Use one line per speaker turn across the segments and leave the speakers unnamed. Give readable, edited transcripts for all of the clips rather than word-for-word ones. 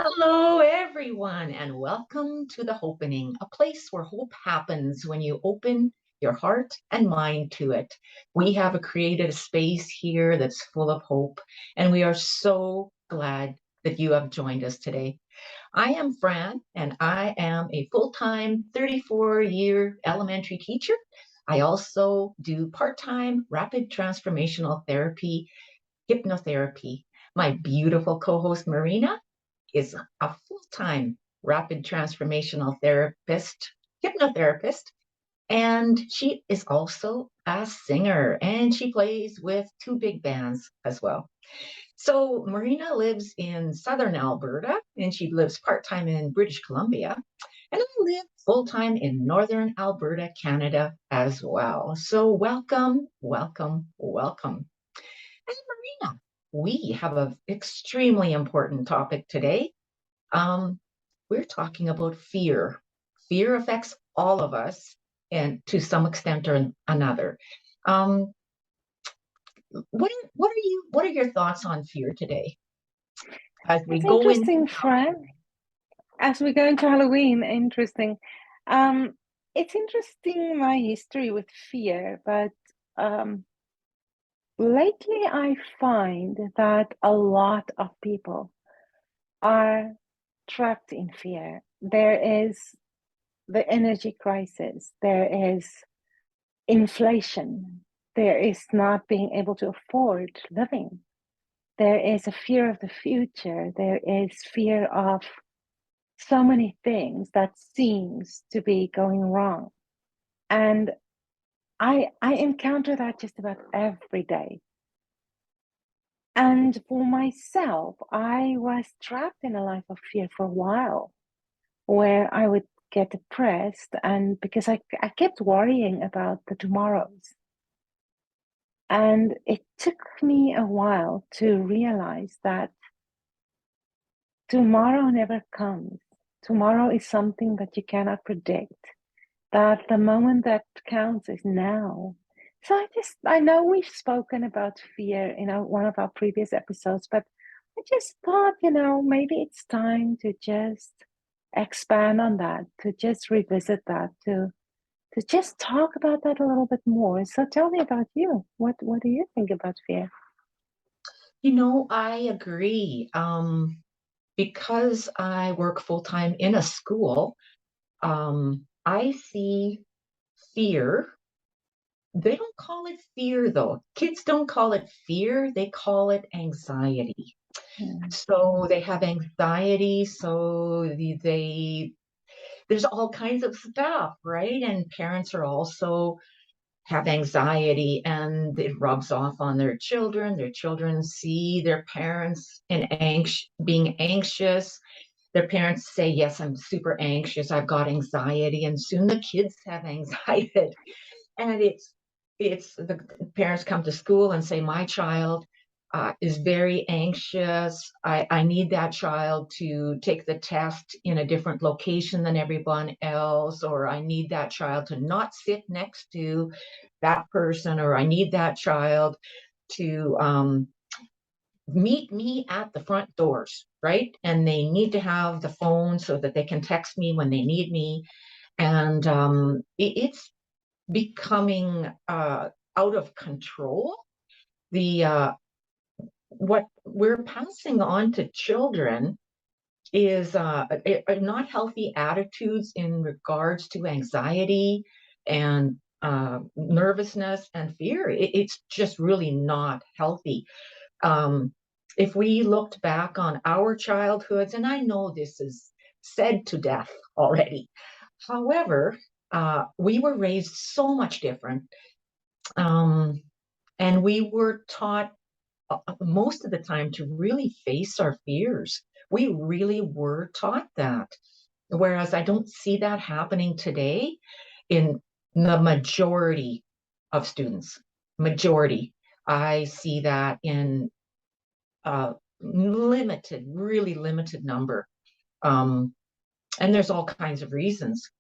Hello, everyone, and welcome to the Hopenning, a place where hope happens when you open your heart and mind to it. We have created a space here that's full of hope, and we are so glad that you have joined us today. I am Fran, and I am a full-time 34-year elementary teacher. I also do part-time rapid transformational therapy, hypnotherapy. My beautiful co-host Marina is a full-time rapid transformational therapist, hypnotherapist, and she is also a singer and she plays with two big bands as well. So Marina lives in southern Alberta and she lives part-time in British Columbia. And I live full-time in northern Alberta, Canada as well. So welcome, welcome, welcome. And Marina, we have an extremely important topic today. um, we're talking about fear. Fear affects all of us, and to some extent or another. Um, what are your thoughts on fear today as we
It's
go into
interesting, Fran. As we go into Halloween, interesting. Um, it's interesting my history with fear, but um, lately I find that a lot of people are trapped in fear. There is the energy crisis, there is inflation, there is not being able to afford living, there is a fear of the future, there is fear of so many things that seems to be going wrong. And I encounter that just about every day. And for myself, I was trapped in a life of fear for a while where I would get depressed and because I kept worrying about the tomorrows. And it took me a while to realize that tomorrow never comes. Tomorrow is something that you cannot predict, that the moment that counts is now. So I know we've spoken about fear in one of our previous episodes, but I just thought, maybe it's time to just expand on that, to just revisit that, to just talk about that a little bit more. So tell me about you. What do you think about fear?
I agree. Because I work full-time in a school, I see fear. They don't call it fear, though. Kids don't call it fear, they call it anxiety.
Hmm.
So they have anxiety, so there's all kinds of stuff, right? And parents are also have anxiety and it rubs off on their children. Their children see their parents being anxious. Their parents say, yes, I'm super anxious, I've got anxiety, and soon the kids have anxiety. And it's the parents come to school and say, my child is very anxious. I need that child to take the test in a different location than everyone else, or I need that child to not sit next to that person, or I need that child to meet me at the front doors, right? And they need to have the phone so that they can text me when they need me. And it's becoming out of control. The What we're passing on to children is not healthy attitudes in regards to anxiety and nervousness and fear. It's just really not healthy. Um, if we looked back on our childhoods, and I know this is said to death already, however, we were raised so much different. Um, and we were taught most of the time to really face our fears. We really were taught that. Whereas I don't see that happening today in the majority of students. Majority. I see that in a really limited number. Um, and there's all kinds of reasons,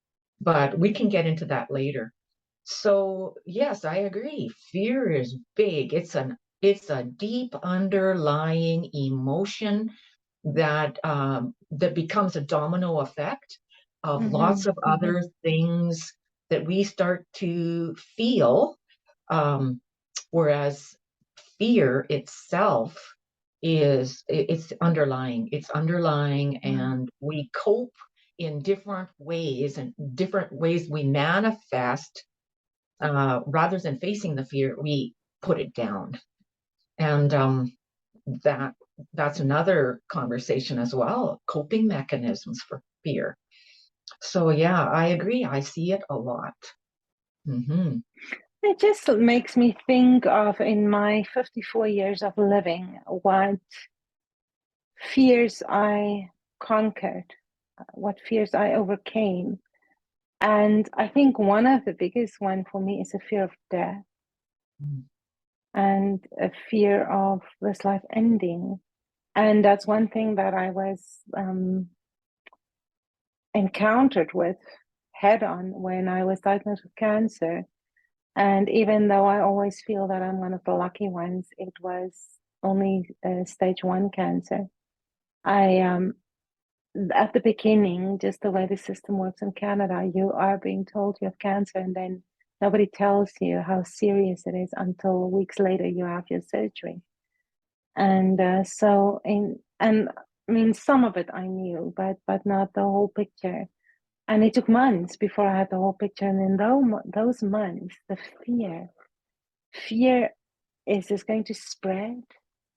but we can get into that later. So yes, I agree. Fear is big. It's a deep underlying emotion that that becomes a domino effect of lots
Mm-hmm.
of
Mm-hmm.
other things that we start to feel. Whereas fear itself it's underlying,
Right.
and we cope in different ways, and different ways we manifest. Rather than facing the fear, we put it down. And that that's another conversation as well, coping mechanisms for fear. So yeah, I agree, I see it a lot. Hmm.
It just makes me think of, in my 54 years of living, what fears I conquered, what fears I overcame. And I think one of the biggest one for me is a fear of death and a fear of this life ending. And that's one thing that I was encountered with head on when I was diagnosed with cancer. And even though I always feel that I'm one of the lucky ones, it was only stage 1 cancer. I at the beginning, just the way the system works in Canada, you are being told you have cancer, and then nobody tells you how serious it is until weeks later you have your surgery. And and I mean, some of it I knew, but not the whole picture. And it took months before I had the whole picture. And in those months, the fear, is this going to spread?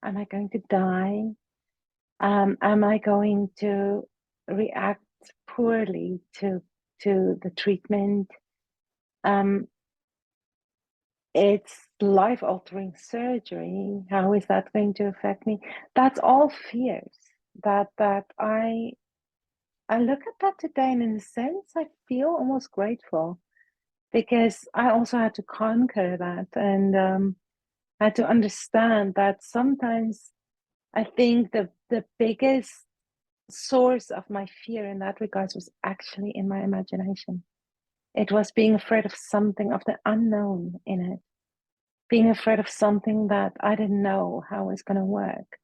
Am I going to die? Am I going to react poorly to the treatment? Um, it's life-altering surgery. How is that going to affect me? That's all fears that I look at that today, and in a sense, I feel almost grateful because I also had to conquer that, and had to understand that sometimes I think the biggest source of my fear in that regards was actually in my imagination. It was being afraid of something, of the unknown in it, being afraid of something that I didn't know how it's going to work.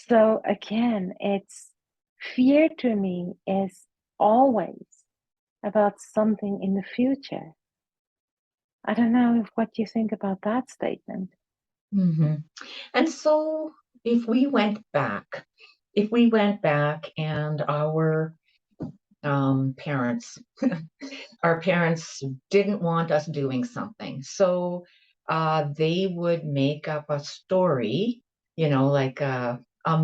So again, it's fear to me is always about something in the future. I don't know what you think about that statement.
Hmm. And so if we went back and parents, our parents didn't want us doing something, so they would make up a story, like a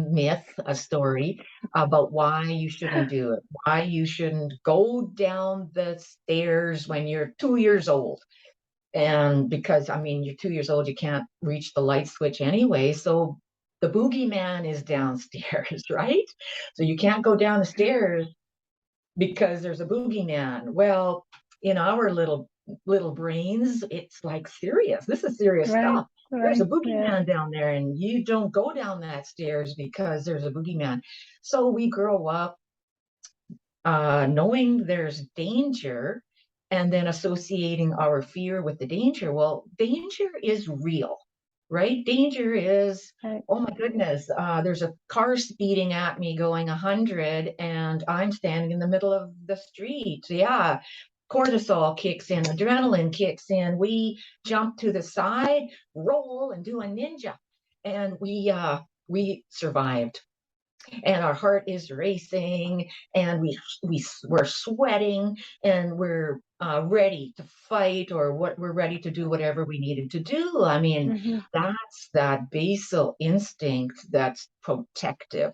myth, a story about why you shouldn't do it, why you shouldn't go down the stairs when you're 2 years old. And because, I mean, you're 2 years old, you can't reach the light switch anyway. So the boogeyman is downstairs, right? So you can't go down the stairs because there's a boogeyman. Well, in our little brains, it's like serious. This is serious
Right,
stuff. There's a
right, yeah.
boogeyman down there, and you don't go down that stairs because there's a boogeyman. So we grow up knowing there's danger, and then associating our fear with the danger. Well, danger is real, right? Danger is,
Right.
oh my goodness, there's a car speeding at me going 100, and I'm standing in the middle of the street. Yeah, cortisol kicks in, adrenaline kicks in. We jump to the side, roll, and do a ninja, and we survived, and our heart is racing, and we're sweating, and we're ready to fight, or what we're ready to do whatever we needed to do. I mean,
Mm-hmm.
that's that basal instinct that's protective.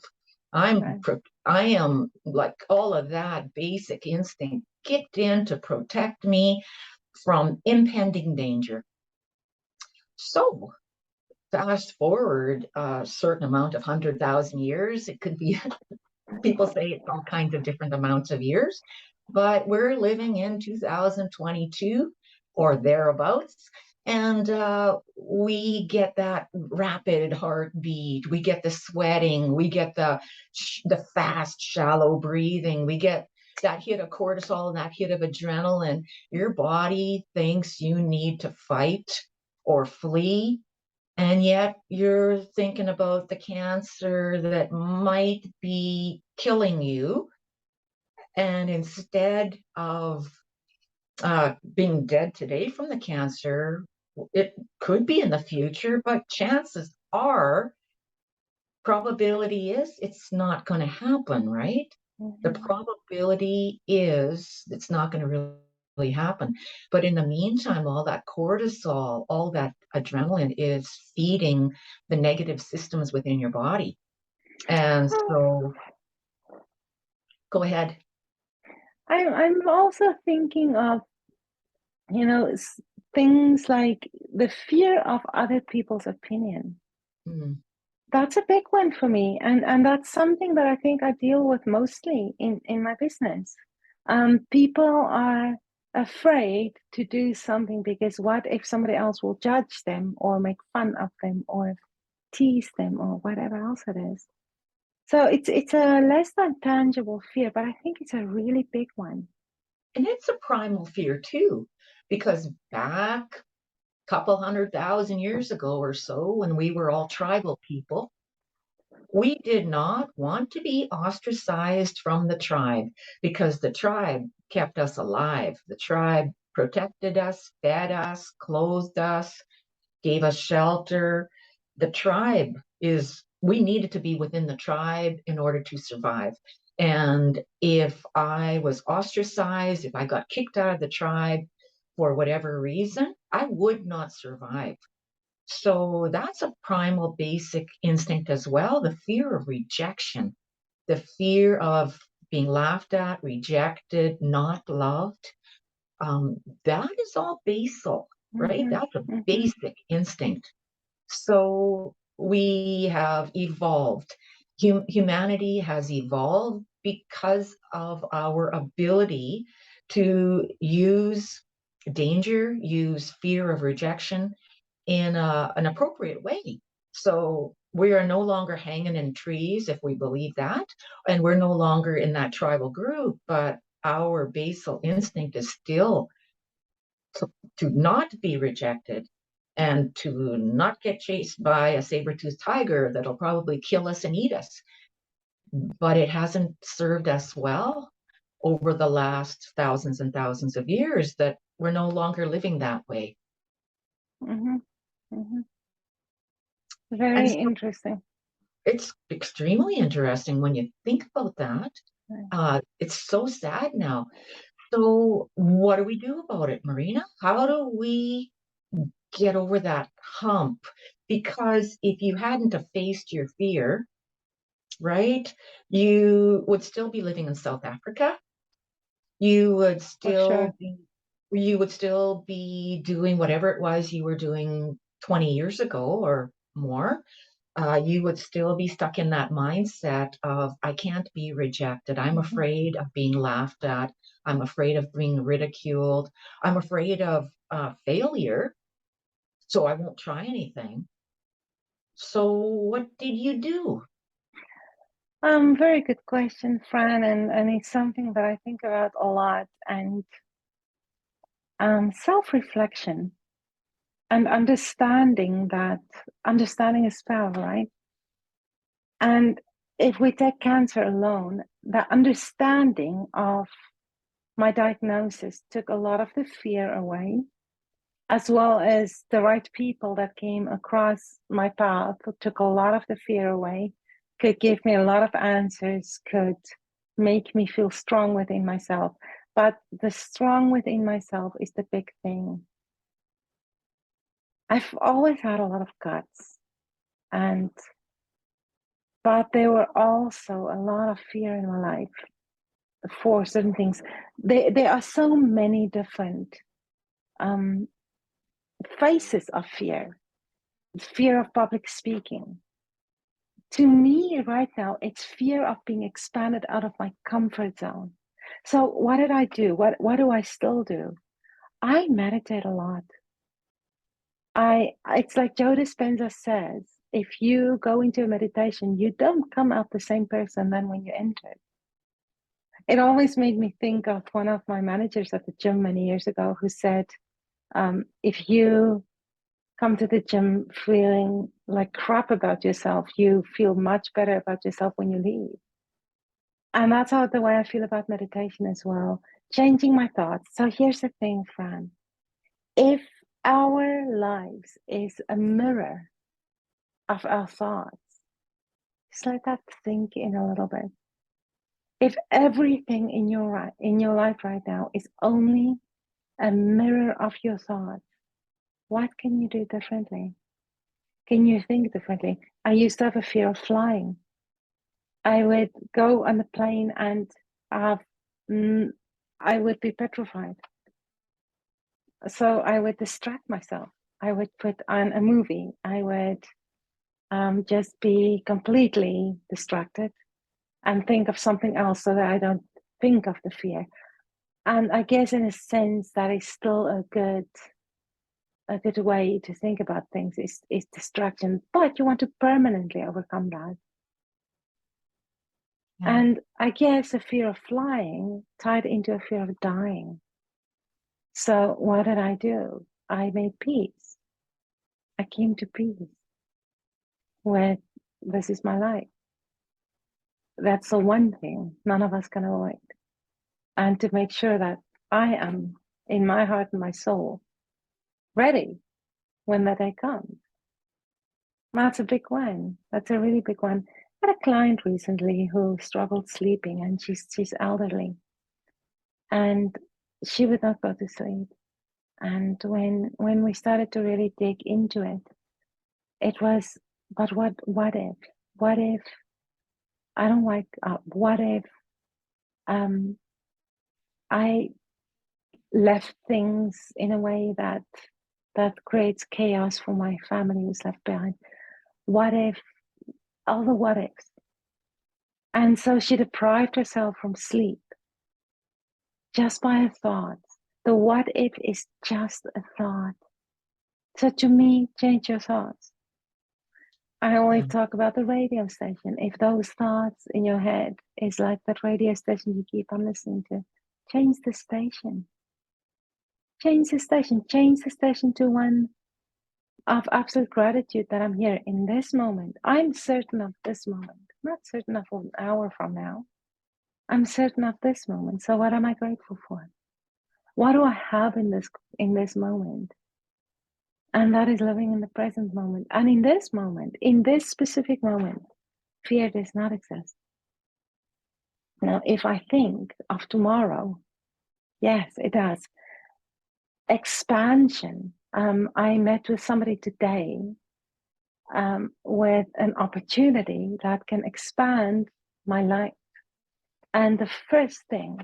Right.
I am like all of that basic instinct kicked in to protect me from impending danger. So fast forward a certain amount of 100,000 years, it could be, people say it's all kinds of different amounts of years, but we're living in 2022 or thereabouts. And we get that rapid heartbeat, we get the sweating, we get the fast, shallow breathing, we get that hit of cortisol and that hit of adrenaline. Your body thinks you need to fight or flee, And yet you're thinking about the cancer that might be killing you. And instead of being dead today from the cancer, it could be in the future, but chances are, probability is it's not going to happen, right? The
Mm-hmm.
probability is it's not going to really happen. But in the meantime, all that cortisol, all that adrenaline is feeding the negative systems within your body. And so go ahead.
I'm also thinking of, you know, things like the fear of other people's opinion.
Mm,
That's a big one for me, and that's something that I think I deal with mostly in my business. People are afraid to do something because what if somebody else will judge them or make fun of them or tease them or whatever else it is. So it's a less than tangible fear, but I think it's a really big one.
and it's a primal fear too, because back a couple 100,000 years ago or so, when we were all tribal people, we did not want to be ostracized from the tribe because the tribe kept us alive. The tribe protected us, fed us, clothed us, gave us shelter. The tribe is, we needed to be within the tribe in order to survive. And if I was ostracized, if I got kicked out of the tribe for whatever reason, I would not survive. So that's a primal basic instinct as well, the fear of rejection, the fear of being laughed at, rejected, not loved. That is all basal, right?
Mm-hmm,
That's a
mm-hmm,
basic instinct. So we have evolved. Humanity has evolved because of our ability to use danger, use fear of rejection in an appropriate way. So we are no longer hanging in trees if we believe that, and we're no longer in that tribal group, but our basal instinct is still to, to not be rejected and to not get chased by a saber-toothed tiger that'll probably kill us and eat us. But it hasn't served us well over the last thousands and thousands of years that we're no longer living that way.
mm-hmm, mm-hmm.
And
Very
so
interesting.
it's extremely interesting when you think about that.
Right.
It's so sad now. So, what do we do about it, Marina? How do we get over that hump? Because if you hadn't have faced your fear, right, you would still be living in South Africa. You would
For
still
sure.
be you would still be doing whatever it was you were doing 20 years ago or more. You would still be stuck in that mindset of, I can't be rejected. I'm
Mm-hmm.
afraid of being laughed at. I'm afraid of being ridiculed. I'm afraid of failure. So I won't try anything. So what did you do?
Very good question, Fran, and it's something that I think about a lot. And self-reflection and understanding is power, right? And if we take cancer alone, the understanding of my diagnosis took a lot of the fear away, as well as the right people that came across my path took a lot of the fear away, could give me a lot of answers, could make me feel strong within myself. But the strong within myself is the big thing. I've always had a lot of guts, and but there were also a lot of fear in my life for certain things. There are so many different um, faces of fear. Fear of public speaking. To me, right now, it's fear of being expanded out of my comfort zone. So, what did I do? What do I still do? I meditate a lot. It's like Joe Dispenza says, if you go into a meditation, you don't come out the same person than when you entered. It always made me think of one of my managers at the gym many years ago who said, if you come to the gym feeling like crap about yourself. You feel much better about yourself when you leave. And that's how the way I feel about meditation as well, changing my thoughts. So here's the thing, Fran. If our lives is a mirror of our thoughts, just let that sink in a little bit. If everything in your life right now is only a mirror of your thoughts, what can you do differently? Can you think differently? I used to have a fear of flying. I would go on the plane and have, I would be petrified. So I would distract myself. I would put on a movie. I would just be completely distracted and think of something else so that I don't think of the fear. And I guess in a sense that is still a good way to think about things is distraction, but you want to permanently overcome that.
Yeah.
And I guess a fear of flying tied into a fear of dying. So what did I do? I made peace. I came to peace with this is my life. That's the one thing none of us can avoid. And to make sure that I am in my heart and my soul ready when that day comes. That's a big one. That's a really big one. I had a client recently who struggled sleeping, and she's elderly, and she would not go to sleep. And when we started to really dig into it, it was, but what if? What if I don't wake up? What if I left things in a way that creates chaos for my family who's left behind? What if all the what ifs? And so she deprived herself from sleep just by a thought. The what if is just a thought. So to me, change your thoughts. I always talk about the radio station. If those thoughts in your head is like that radio station you keep on listening to, change the station. Change the station. Change the station to one of absolute gratitude that I'm here in this moment. I'm certain of this moment. I'm not certain of an hour from now. I'm certain of this moment. So what am I grateful for? What do I have in this moment? And that is living in the present moment. And in this moment, in this specific moment, fear does not exist. Now, if I think of tomorrow, yes, it does. Expansion. I met with somebody today with an opportunity that can expand my life. And the first thing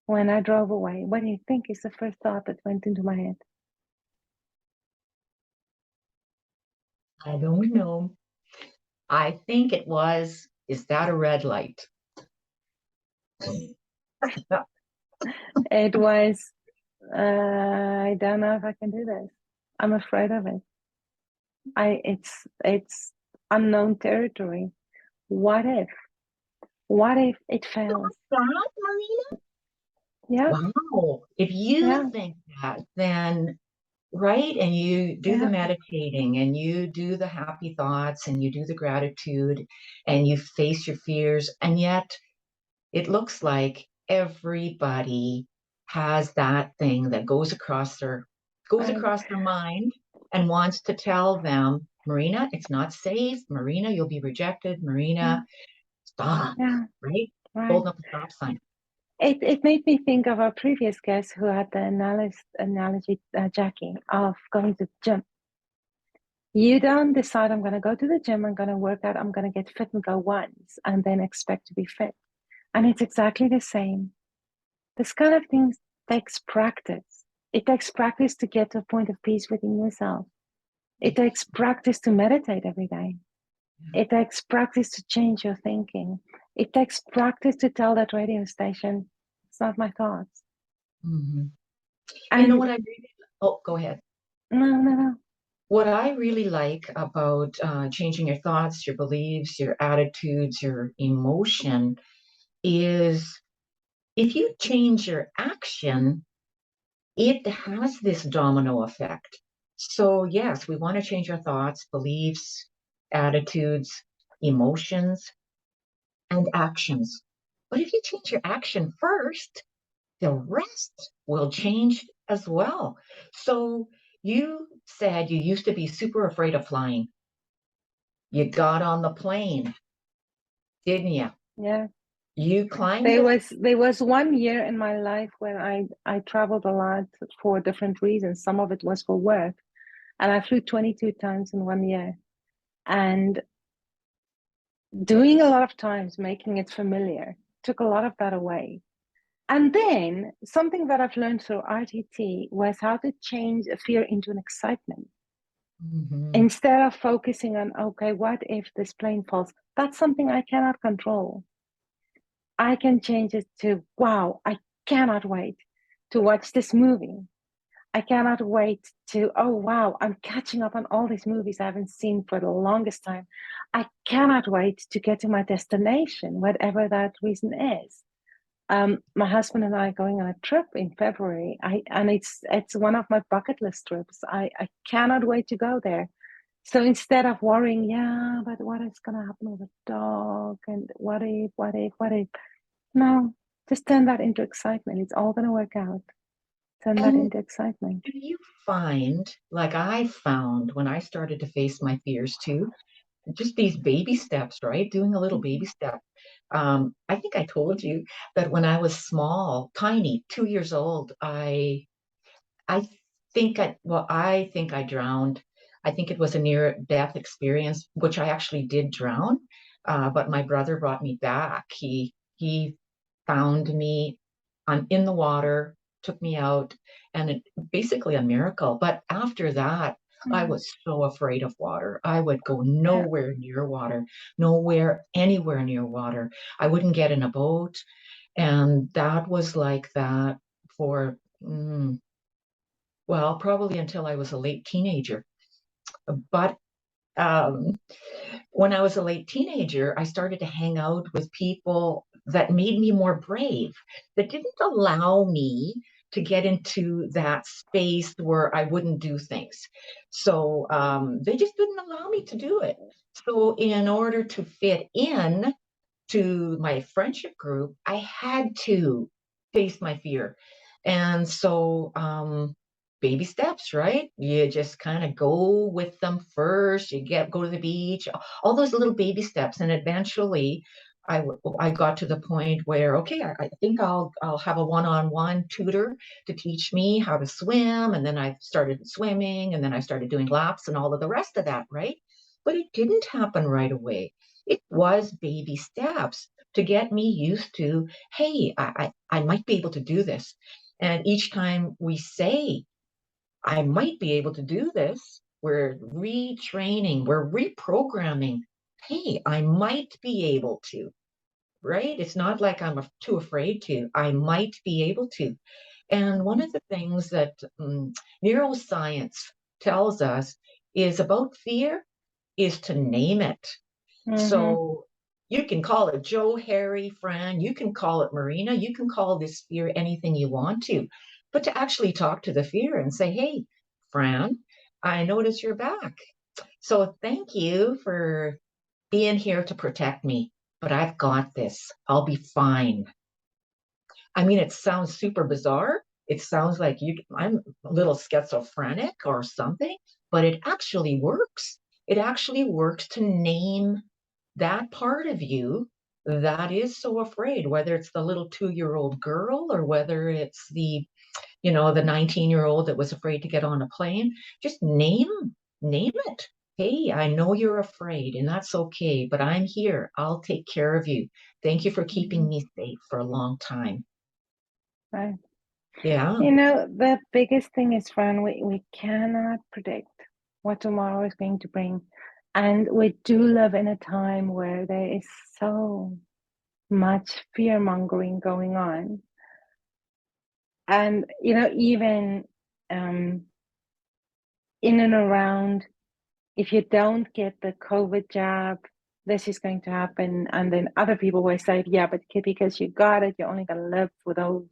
when I drove away, what do you think is the first thought that went into my head?
I don't know. I think it was, is that a red light?
It was, I don't know if I can do this. I'm afraid of it. It's unknown territory. What if? What if it fails?
That, Marina?
Yeah,
Wow. If you
yeah,
think that, then right, and you do the
yeah.
meditating and you do the happy thoughts and you do the gratitude and you face your fears, and yet it looks like everybody has that thing that goes
Right.
across their mind and wants to tell them, Marina, it's not safe. Marina, you'll be rejected.
Yeah,
Marina, stop,
yeah,
right?
right.
Holding up a stop sign.
It made me think of our previous guest who had the analogy, Jackie, of going to the gym. You don't decide, I'm going to go to the gym, I'm going to work out, I'm going to get fit and go once, and then expect to be fit. And it's exactly the same. This kind of thing takes practice. It takes practice to get to a point of peace within yourself. It takes practice to meditate every day. It takes practice to change your thinking. It takes practice to tell that radio station, it's not my thoughts.
Mm-hmm. You know
And
what I really, oh, go ahead.
no, no, no.
What I really like about changing your thoughts, your beliefs, your attitudes, your emotion is if you change your action, it has this domino effect. So, yes, we want to change our thoughts, beliefs, attitudes, emotions, and actions. But if you change your action first, the rest will change as well. So, you said you used to be super afraid of flying. You got on the plane, didn't you?
Yeah.
You climbed
There
the.
was 1 year in my life when I traveled a lot for different reasons. Some of it was for work, and I flew 22 times in 1 year. And doing a lot of times, making it familiar, took a lot of that away. And then something that I've learned through RTT was how to change a fear into an excitement.
Mhm.
Instead of focusing on, okay, what if this plane falls? That's something I cannot control. I can change it to, wow, I cannot wait to watch this movie. I cannot wait to, oh, wow, I'm catching up on all these movies I haven't seen for the longest time. I cannot wait to get to my destination, whatever that reason is. My husband and I are going on a trip in February. And it's one of my bucket list trips. I cannot wait to go there. So instead of worrying, yeah, but what is going to happen with the dog? And what if? No, just turn that into excitement. It's all going to work out. Turn that
And
into excitement.
do you find, like I found when I started to face my fears too, just these baby steps, right? Doing a little baby step. I think I told you that when I was small, tiny, 2 years old, I I think I drowned. I think it was a near death experience, which I actually did drown. But my brother brought me back. He found me. I'm in the water, took me out, and it basically a miracle. But after that, I
Mm.
was so afraid of water. I would go
Yeah.
nowhere near water, nowhere, anywhere near water. I wouldn't get in a boat. And that was like that for well, probably until I was a late teenager. But um, when I was a late teenager, I started to hang out with people that made me more brave, that didn't allow me to get into that space where I wouldn't do things. So they just didn't allow me to do it. So, in order to fit in to my friendship group, I had to face my fear. And so, baby steps, right? You just kind of go with them first. Go to the beach, all those little baby steps, and eventually, I got to the point where okay, I think I'll have a one-on-one tutor to teach me how to swim, and then I started swimming, and then I started doing laps and all of the rest of that, right? But it didn't happen right away. It was baby steps to get me used to, hey, I might be able to do this. And each time we say, I might be able to do this, we're retraining, we're reprogramming. Hey, I might be able to, right? It's not like too afraid to. I might be able to. And one of the things that neuroscience tells us is about fear is to name it.
Mm-hmm.
So you can call it Joe, Harry, Fran, you can call it Marina, you can call this fear anything you want to, but to actually talk to the fear and say, hey, Fran, I notice you're back. So thank you for being here to protect me, but I've got this. I'll be fine. I mean, it sounds super bizarre. It sounds like I'm a little schizophrenic or something, but it actually works. It actually works to name that part of you that is so afraid, whether it's the little 2-year-old girl or whether it's the 19-year-old that was afraid to get on a plane. Just name it. Hey, I know you're afraid and that's okay, but I'm here. I'll take care of you. Thank you for keeping
Mm-hmm.
me safe for a long time.
Right.
Yeah.
You know, the biggest thing is, Fran, we cannot predict what tomorrow is going to bring. And we do live in a time where there is so much fear mongering going on. And, even um, in and around, if you don't get the COVID jab, this is going to happen. And then other people will say, yeah, but because you got it, you're only going to live for those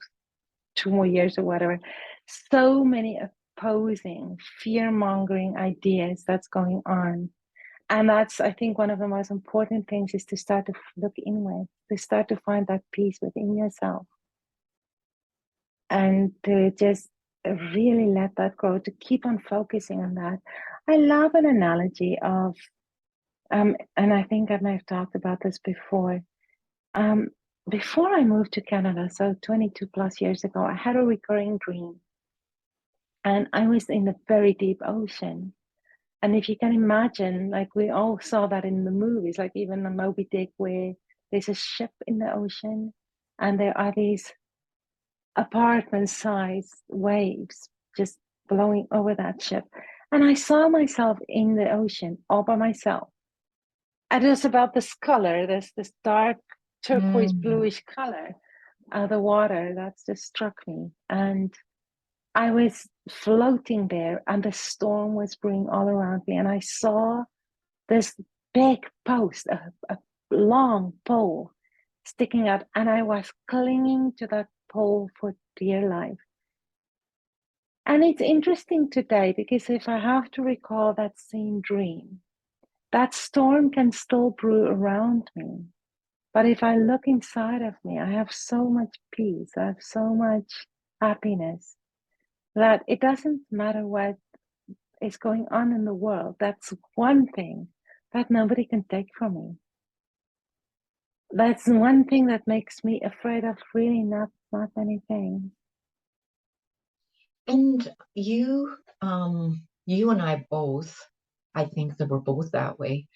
2 more years or whatever. So many opposing, fear-mongering ideas that's going on. And that's, I think, one of the most important things is to start to look inward, to start to find that peace within yourself, and to just really let that go, to keep on focusing on that. I love an analogy of, and I think I may have talked about this before. Before I moved to Canada, so 22 plus years ago, I had a recurring dream. And I was in the very deep ocean. And if you can imagine, like we all saw that in the movies, like even the Moby Dick, where there's a ship in the ocean and there are these apartment-sized waves just blowing over that ship. And I saw myself in the ocean all by myself. And it was about this color, this dark turquoise bluish color of the water that just struck me. And I was floating there and the storm was brewing all around me. And I saw this big post, a long pole sticking out. And I was clinging to that pole for dear life. And it's interesting today because if I have to recall that same dream, that storm can still brew around me. But if I look inside of me, I have so much peace, I have so much happiness that it doesn't matter what is going on in the world. That's one thing that nobody can take from me. That's one thing that makes me afraid of really not many things.
And you and I both, I think that we're both that way.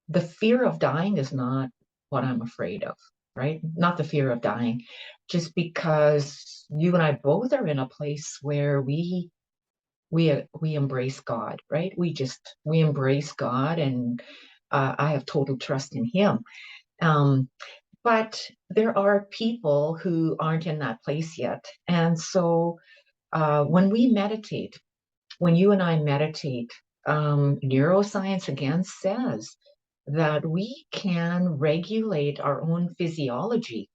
The fear of dying is not what I'm afraid of, right? Not the fear of dying, just because you and I both are in a place where we embrace God, right? We embrace God, and I have total trust in Him. But there are people who aren't in that place yet, and so when we meditate, when you and I meditate, neuroscience again says that we can regulate our own physiology.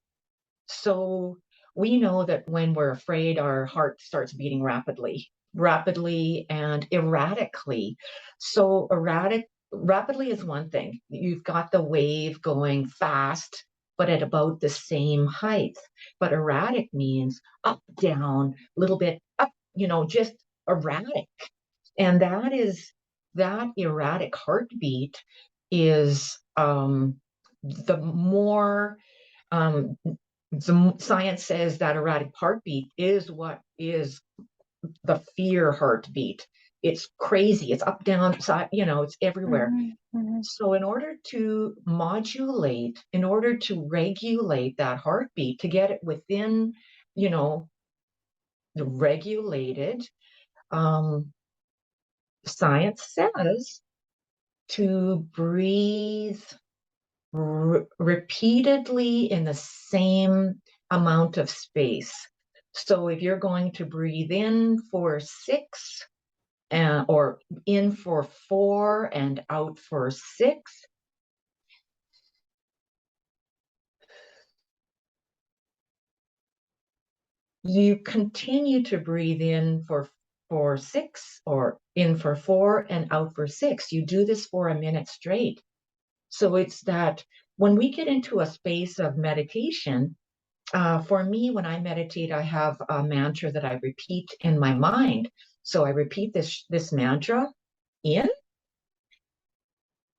So we know that when we're afraid, our heart starts beating rapidly and erratically. So rapidly is one thing. You've got the wave going fast, but at about the same height. But erratic means up, down, a little bit up, just erratic. And that erratic heartbeat is the more the science says that erratic heartbeat is what is the fear heartbeat. It's crazy. It's up, down, side, it's everywhere. So in order to regulate that heartbeat, to get it within, the regulated, science says to breathe repeatedly in the same amount of space. So if you're going to breathe in for 6 or in for 4 and out for 6, you continue to breathe in for 6 or in for 4 and out for 6. You do this for a minute straight. So it's that when we get into a space of meditation, for me, when I meditate, I have a mantra that I repeat in my mind. So I repeat this mantra in,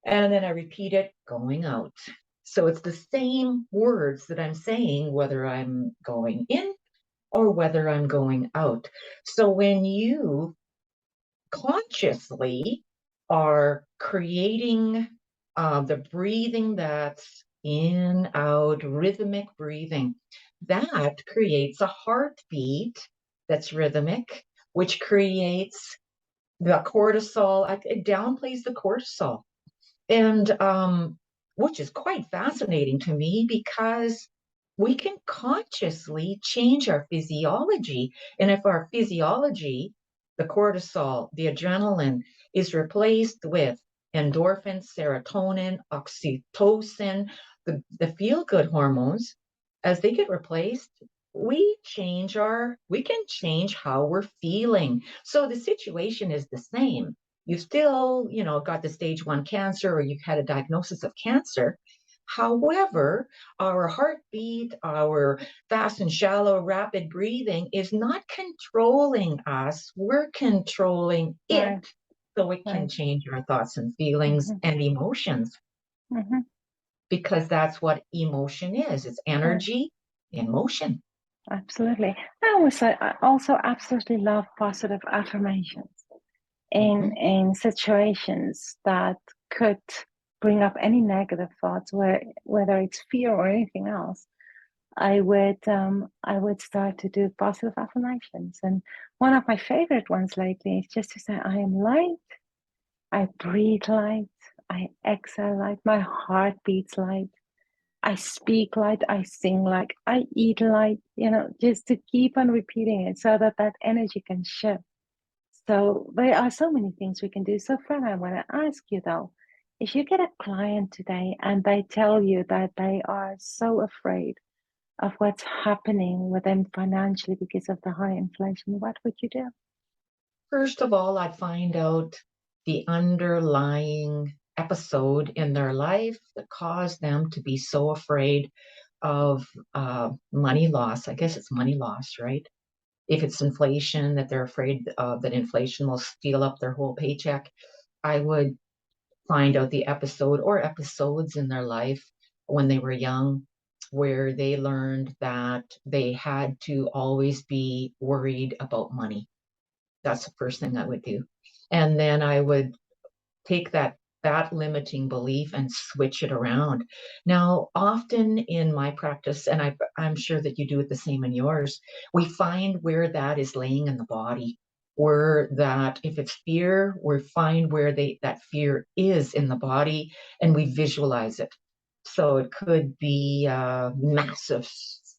and then I repeat it going out. So it's the same words that I'm saying, whether I'm going in or whether I'm going out. So when you consciously are creating the breathing that's in, out, rhythmic breathing, that creates a heartbeat that's rhythmic, which creates the cortisol. It downplays the cortisol, and which is quite fascinating to me because we can consciously change our physiology. And if our physiology, the cortisol, the adrenaline, is replaced with endorphins, serotonin, oxytocin, the feel-good hormones, as they get replaced, we can change how we're feeling. So the situation is the same. You still, got the stage 1 cancer, or you've had a diagnosis of cancer. However, our heartbeat, our fast and shallow rapid breathing is not controlling us. We're controlling it.
Right,
So it can
right.
change our thoughts and feelings
Mm-hmm,
and emotions,
mm-hmm,
because that's what emotion is. It's
right.
energy in motion.
Absolutely. I also absolutely love positive affirmations
Mhm.
in situations that could bring up any negative thoughts, whether it's fear or anything else. I would start to do positive affirmations, and one of my favorite ones lately is just to say, "I am light. I breathe light. I exhale light. My heart beats light. I speak light, I sing light, I eat light," just to keep on repeating it so that that energy can shift. So there are so many things we can do. So, Fran, I want to ask you though, if you get a client today and they tell you that they are so afraid of what's happening with them financially because of the high inflation, what would you do?
First of all, I'd find out the underlying episode in their life that caused them to be so afraid of money loss. I guess it's money loss, right? If it's inflation, that they're afraid that inflation will steal up their whole paycheck, I would find out the episode or episodes in their life when they were young where they learned that they had to always be worried about money. That's the first thing I would do. And then I would take that limiting belief and switch it around. Now, often in my practice, and I'm sure that you do it the same in yours, we find where that is laying in the body. Where that, if it's fear, we find where that fear is in the body, and we visualize it. So it could be massive,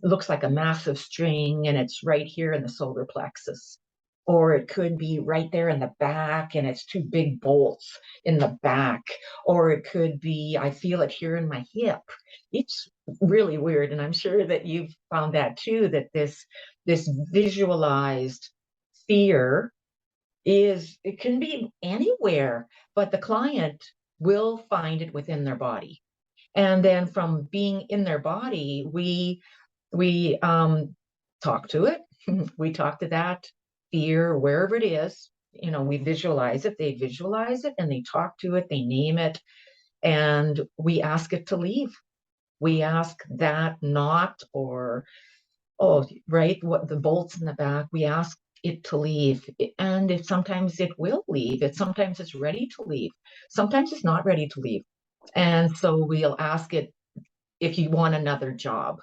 looks like a massive string, and it's right here in the solar plexus. Or it could be right there in the back, and it's two big bolts in the back. Or it could be, I feel it here in my hip. It's really weird. And I'm sure that you've found that too, that this visualized fear it can be anywhere, but the client will find it within their body. And then from being in their body, we talk to it. We talk to that fear wherever it is. We visualize it. They visualize it, and they talk to it. They name it, and we ask it to leave. We ask that knot, or right, what the bolts in the back. We ask it to leave, and if sometimes it will leave. Sometimes it's ready to leave. Sometimes it's not ready to leave, and so we'll ask it, if you want another job,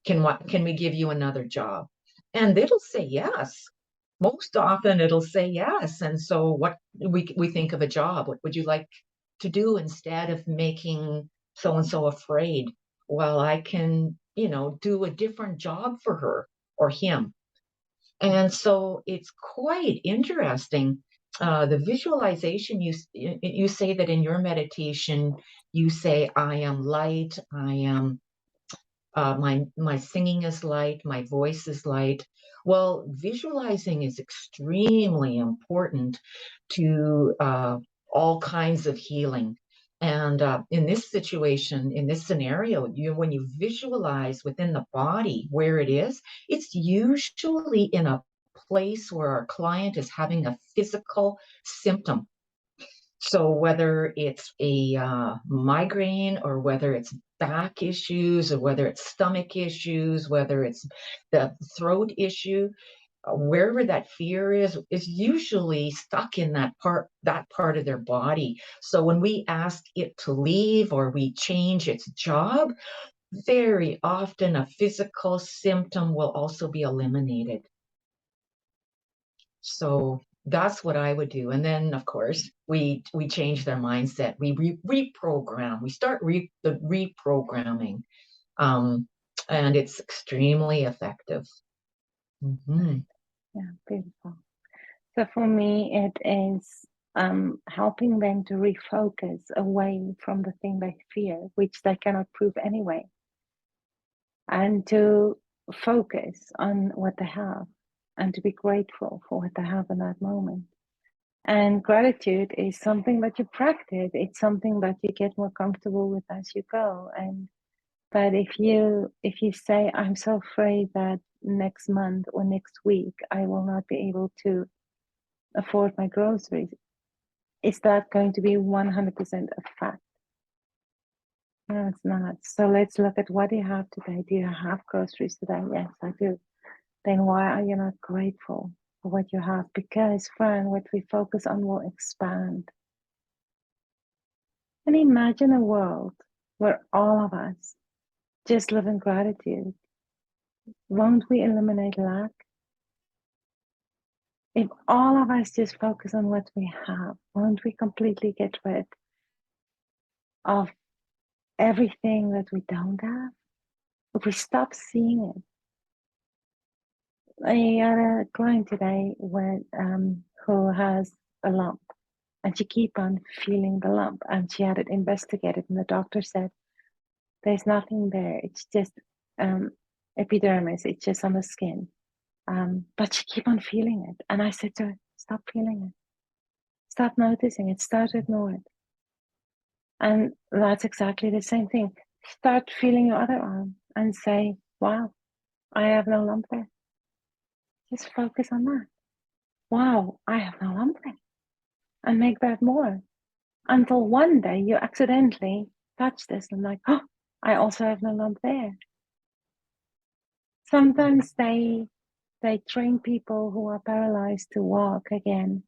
can we give you another job? And it'll say yes. Most often it'll say yes. And so what we think of a job, what would you like to do instead of making so and so afraid? Well, I can, do a different job for her or him. And so it's quite interesting. The visualization, you say that in your meditation, you say, I am light, I am my singing is light, my voice is light. Well, visualizing is extremely important to all kinds of healing. And in this situation, in this scenario, when you visualize within the body where it is, it's usually in a place where our client is having a physical symptom. So whether it's a migraine, or whether it's back issues, or whether it's stomach issues, whether it's the throat issue, wherever that fear is usually stuck in that part of their body. So when we ask it to leave, or we change its job, very often a physical symptom will also be eliminated. So that's what I would do. And then, of course, we change their mindset. We reprogram. We start the reprogramming, um, and it's extremely effective.
Right.
Mhm.
Yeah, beautiful. So for me, it is helping them to refocus away from the thing they fear, which they cannot prove anyway, and to focus on what they have and to be grateful for what they have in that moment. And gratitude is something that you practice. It's something that you get more comfortable with as you go. And but if you say, I'm so afraid that next month or next week I will not be able to afford my groceries, is that going to be 100% a fact? No, it's not. So let's look at what you have today. Do you have groceries today? Yes, I do. Then why are you not grateful for what you have? Because, Fran, what we focus on will expand. And imagine a world where all of us just live in gratitude. Won't we eliminate lack? If all of us just focus on what we have, won't we completely get rid of everything that we don't have? If we stop seeing it. I had a client today who has a lump, and she keep on feeling the lump, and she had it investigated, and the doctor said, there's nothing there. It's just epidermis. It's just on the skin. But she keep on feeling it. And I said to her, stop feeling it. Stop noticing it. Start to ignore it. And that's exactly the same thing. Start feeling your other arm and say, wow, I have no lump there. Just focus on that. Wow, I have no lump there. And make that more. Until one day you accidentally touch this and like, oh, I also have no lump there. Sometimes they train people who are paralyzed to walk again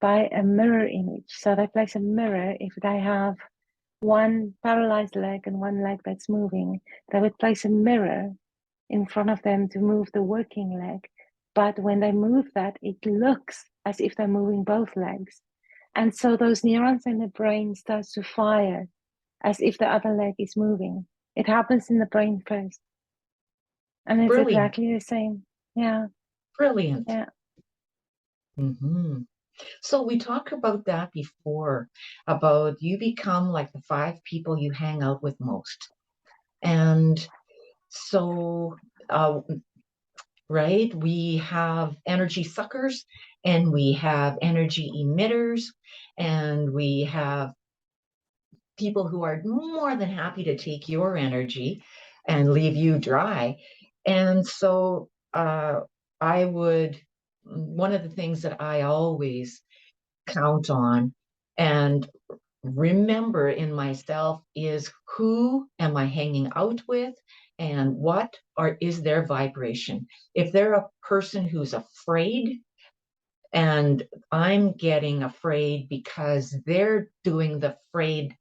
by a mirror image. So they place a mirror. If they have one paralyzed leg and one leg that's moving, they would place a mirror in front of them to move the working leg. But when they move that, it looks as if they're moving both legs. And so those neurons in the brain starts to fire as if the other leg is moving. It happens in the brain first. And it's
Brilliant.
exactly the same. Yeah.
Brilliant.
Yeah.
Mm-hmm. So we talked about that before, about you become like the 5 people you hang out with most. And so, right, we have energy suckers and we have energy emitters and we have people who are more than happy to take your energy and leave you dry. And so one of the things that I always count on and remember in myself is, who am I hanging out with and is their vibration? If they're a person who's afraid, and I'm getting afraid because they're doing the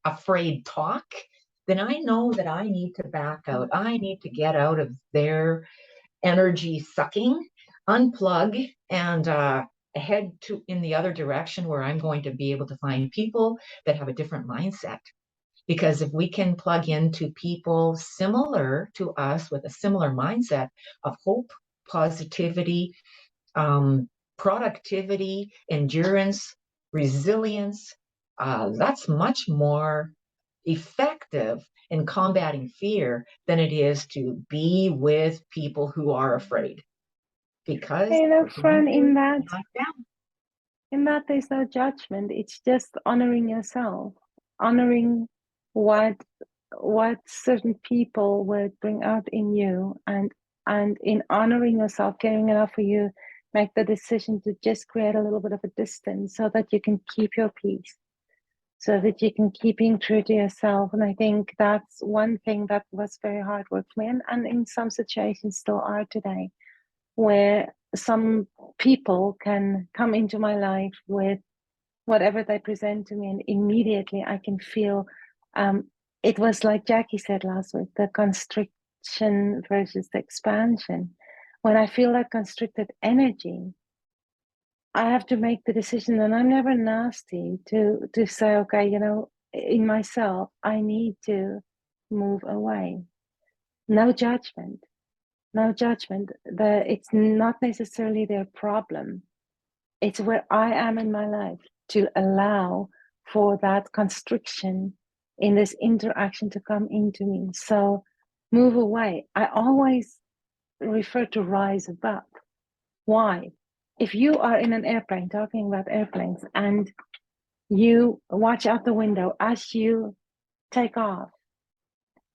afraid talk, then I know that I need to back out. I need to get out of their energy sucking, unplug, and head in the other direction, where I'm going to be able to find people that have a different mindset. Because if we can plug into people similar to us with a similar mindset of hope, positivity, um, productivity, endurance, resilience, that's much more effective in combating fear than it is to be with people who are afraid, because
You know,
we're going
Fran,
to knock down.
in that there's no judgment. It's just honoring yourself, honoring what certain people would bring out in you, and in honoring yourself, caring enough for you, make the decision to just create a little bit of a distance so that you can keep your peace, so that you can keep being true to yourself. And I think that's one thing that was very hard work for me, and in some situations still are today, where some people can come into my life with whatever they present to me, and immediately I can feel it was like Jackie said last week, the constriction versus the expansion. When I feel that constricted energy, I have to make the decision, and I'm never nasty to say, okay, you know, in myself, I need to move away. No judgment. No judgment. It's not necessarily their problem. It's where I am in my life to allow for that constriction in this interaction to come into me. So move away. I always refer to rise above. Why? If you are in an airplane, talking about airplanes, and you watch out the window as you take off,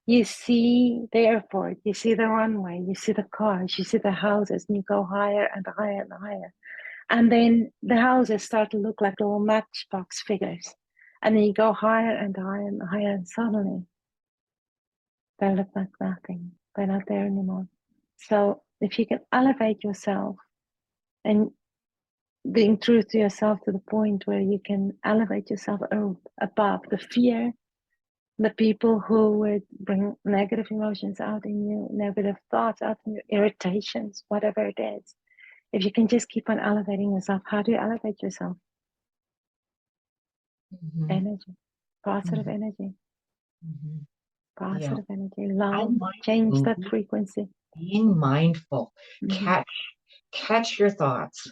you see the airport, you see the runway, you see the cars, you see the houses, and you go higher and higher and higher. And then the houses start to look like little matchbox figures. And then you go higher and higher and higher, and suddenly they look like nothing. They're not there anymore. So if you can elevate yourself and being true to yourself to the point where you can elevate yourself above the fear, the people who would bring negative emotions out in you, negative thoughts out in you, irritations, whatever it is. If you can just keep on elevating yourself, how do you elevate yourself?
Mm-hmm.
Energy, positive
Mm-hmm.
energy,
Mm-hmm.
positive
Yeah.
energy, love,
I'm
change that
mindful,
frequency.
being mindful.
Mm-hmm.
Catch your thoughts.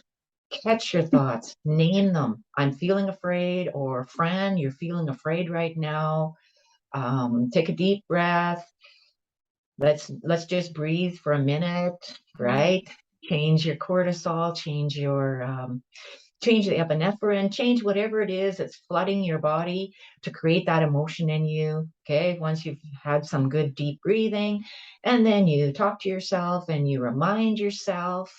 Catch your thoughts. Name them. I'm feeling afraid, or Fran, you're feeling afraid right now. Take a deep breath. Let's just breathe for a minute,
Right.
right? Change your cortisol, change the epinephrine, change whatever it is that's flooding your body to create that emotion in you. Okay, once you've had some good deep breathing, and then you talk to yourself and you remind yourself,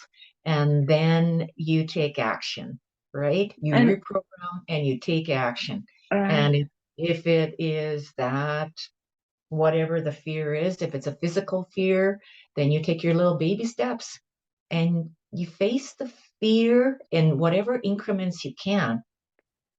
and then you take action, right? You
And
reprogram and you take action.
right.
And if it is that, whatever the fear is, if it's a physical fear, then you take your little baby steps and you face the fear in whatever increments you can.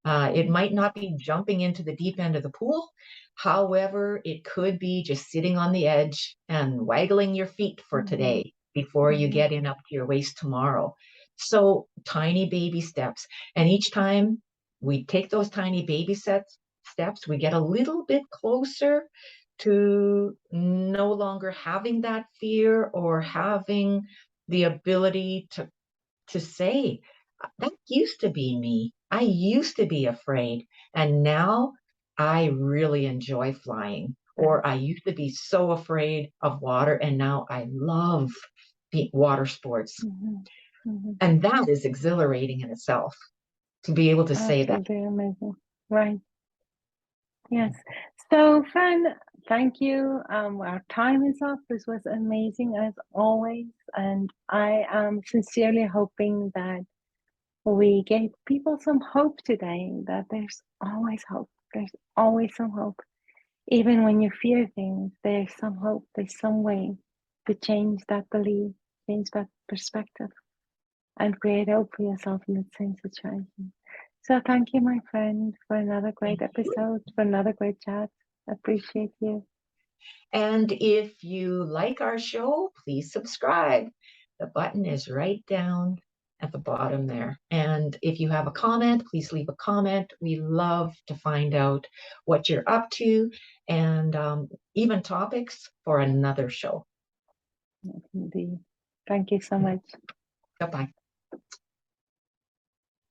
It might not be jumping into the deep end of the pool. However, it could be just sitting on the edge and waggling your feet for
Mm-hmm.
today before you
Mm-hmm.
get in up to your waist tomorrow. So tiny baby steps. And each time we take those tiny baby steps, we get a little bit closer to no longer having that fear or having the ability to say, that used to be me. I used to be afraid. And now I really enjoy flying.
Right.
Or I used to be so afraid of water. And now I love water sports.
Mm-hmm. Mm-hmm.
And that is exhilarating in itself to be able to say that.
Absolutely amazing. Right. Yes. So, Fran, thank you. Our time is up. This was amazing as always. And I am sincerely hoping that we gave people some hope today, that there's always hope. There's always some hope. Even when you fear things, there's some hope. There's some way to change that belief, change that perspective, and create hope for yourself in the same situation. So thank you, my friend, for another great episode, for another great chat. Appreciate you.
And if you like our show, please subscribe. The button is right down at the bottom there. And if you have a comment, please leave a comment. We love to find out what you're up to, and even topics for another show.
Indeed. Thank you so much.
Bye-bye.